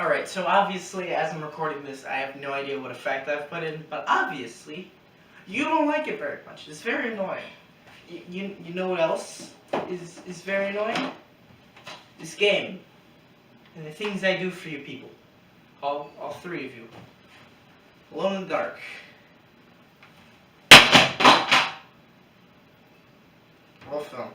Alright, so obviously, as I'm recording this, I have no idea what effect I've put in, but obviously, you don't like it very much. It's very annoying. You know what else is very annoying? This game. And the things I do for you people. All three of you. Alone in the Dark. Roll film.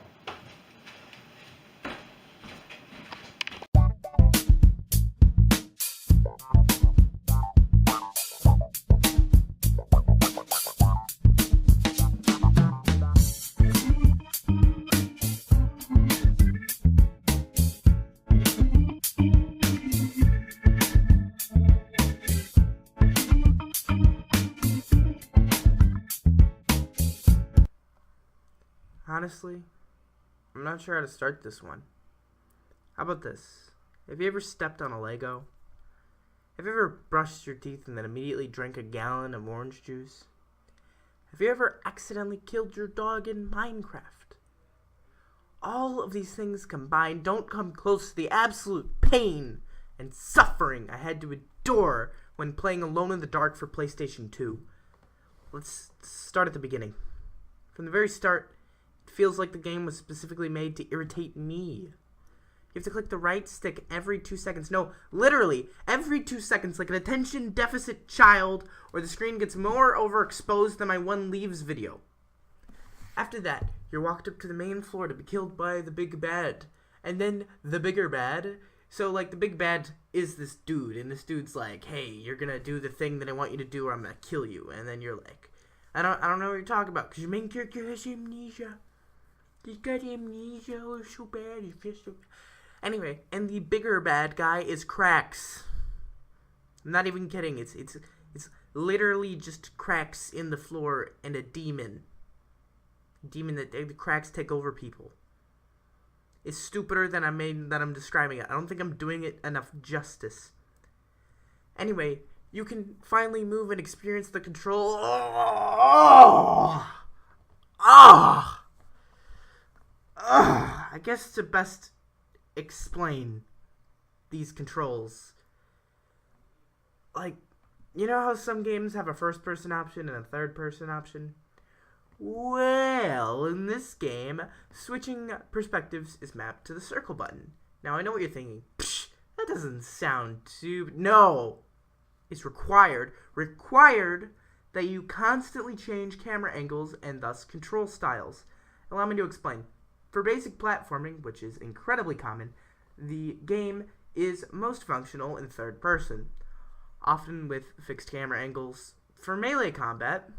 Honestly, I'm not sure how to start this one. How about this? Have you ever stepped on a Lego? Have you ever brushed your teeth and then immediately drank a gallon of orange juice? Have you ever accidentally killed your dog in Minecraft? All of these things combined don't come close to the absolute pain and suffering I had to endure when playing Alone in the Dark for PlayStation 2. Let's start at the beginning. From the very start, it feels like the game was specifically made to irritate me. You have to click the right stick every 2 seconds. No, literally, every 2 seconds, like an attention deficit child, or the screen gets more overexposed than my One Leaves video. After that, you're walked up to the main floor to be killed by the big bad. And then the bigger bad. So, like, the big bad is this dude, and this dude's like, hey, you're gonna do the thing that I want you to do, or I'm gonna kill you. And then you're like, I don't know what you're talking about, because your main character has amnesia. He's got amnesia, oh, so bad, he's just so... Anyway, and the bigger bad guy is Cracks. I'm not even kidding, it's literally just cracks in the floor and a demon. Demon that the cracks take over people. It's stupider than I'm describing it. I don't think I'm doing it enough justice. Anyway, you can finally move and experience the control. I guess to best explain these controls. Like, you know how some games have a first-person option and a third-person option? Well, in this game, switching perspectives is mapped to the circle button. Now, I know what you're thinking. Psh, that doesn't sound too... No! It's required that you constantly change camera angles and thus control styles. Allow me to explain. For basic platforming, which is incredibly common, the game is most functional in third person, often with fixed camera angles. For melee combat,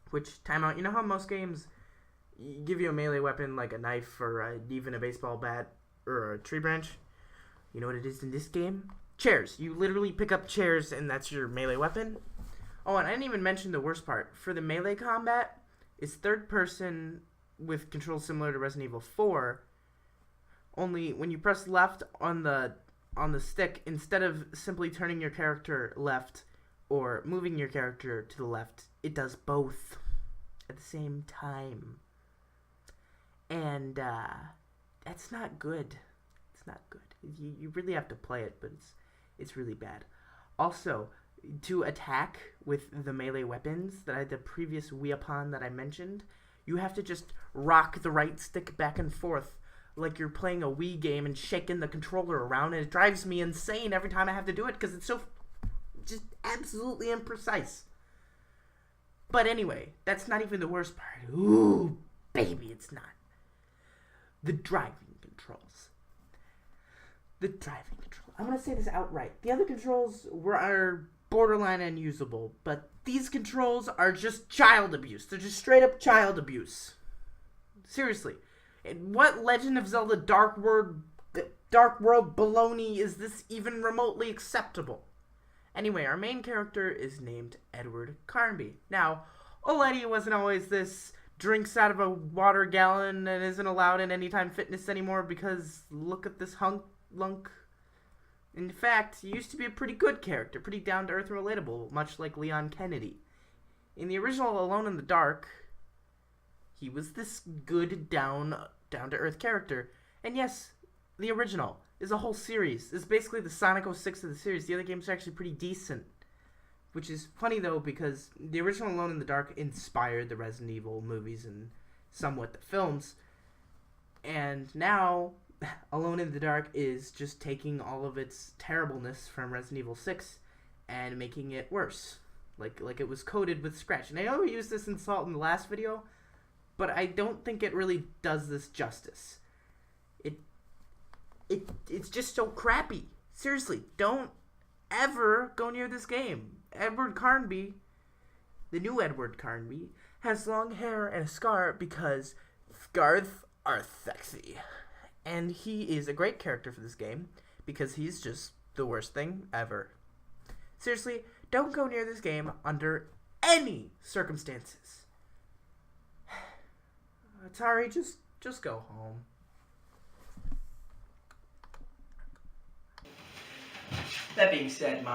which, timeout, you know how most games give you a melee weapon like a knife or even a baseball bat or a tree branch? You know what it is in this game? Chairs. You literally pick up chairs and that's your melee weapon. Oh, and I didn't even mention the worst part. For the melee combat, it's third person with controls similar to Resident Evil 4, only when you press left on the stick, instead of simply turning your character left or moving your character to the left, it does both at the same time. And that's not good. It's not good. You really have to play it, but it's really bad. Also, to attack with the melee weapons that I had the previous weapon that I mentioned, you have to just rock the right stick back and forth like you're playing a Wii game and shaking the controller around, and it drives me insane every time I have to do it because it's so just absolutely imprecise. But anyway, that's not even the worst part. Ooh, baby, it's not. The driving controls. The driving control. I'm going to say this outright. The other controls are borderline unusable, but these controls are just child abuse. They're just straight up child abuse. Seriously. What Legend of Zelda Dark World baloney is this even remotely acceptable? Anyway, our main character is named Edward Carnby. Now, old Eddie wasn't always this drinks out of a water gallon and isn't allowed in Anytime Fitness anymore because look at this lunk. In fact, he used to be a pretty good character, pretty down-to-earth and relatable, much like Leon Kennedy. In the original Alone in the Dark, he was this good, down-to-earth character. And yes, the original. is a whole series. It's basically the Sonic 06 of the series. The other games are actually pretty decent. Which is funny, though, because the original Alone in the Dark inspired the Resident Evil movies and somewhat the films. And now, Alone in the Dark is just taking all of its terribleness from Resident Evil 6 and making it worse. Like it was coated with scratch. And I know we used this insult in the last video, but I don't think it really does this justice. It's just so crappy. Seriously, don't ever go near this game. Edward Carnby, the new Edward Carnby, has long hair and a scar because scars are sexy. And he is a great character for this game because he's just the worst thing ever. Seriously, don't go near this game under any circumstances. Atari, just go home. That being said,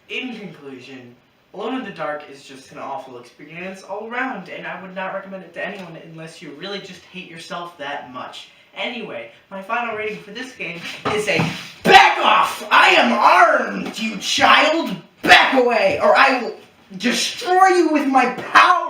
in conclusion, Alone in the Dark is just an awful experience all around, and I would not recommend it to anyone unless you really just hate yourself that much. Anyway, my final rating for this game is a back off! I am armed, you child! Back away, or I will destroy you with my power!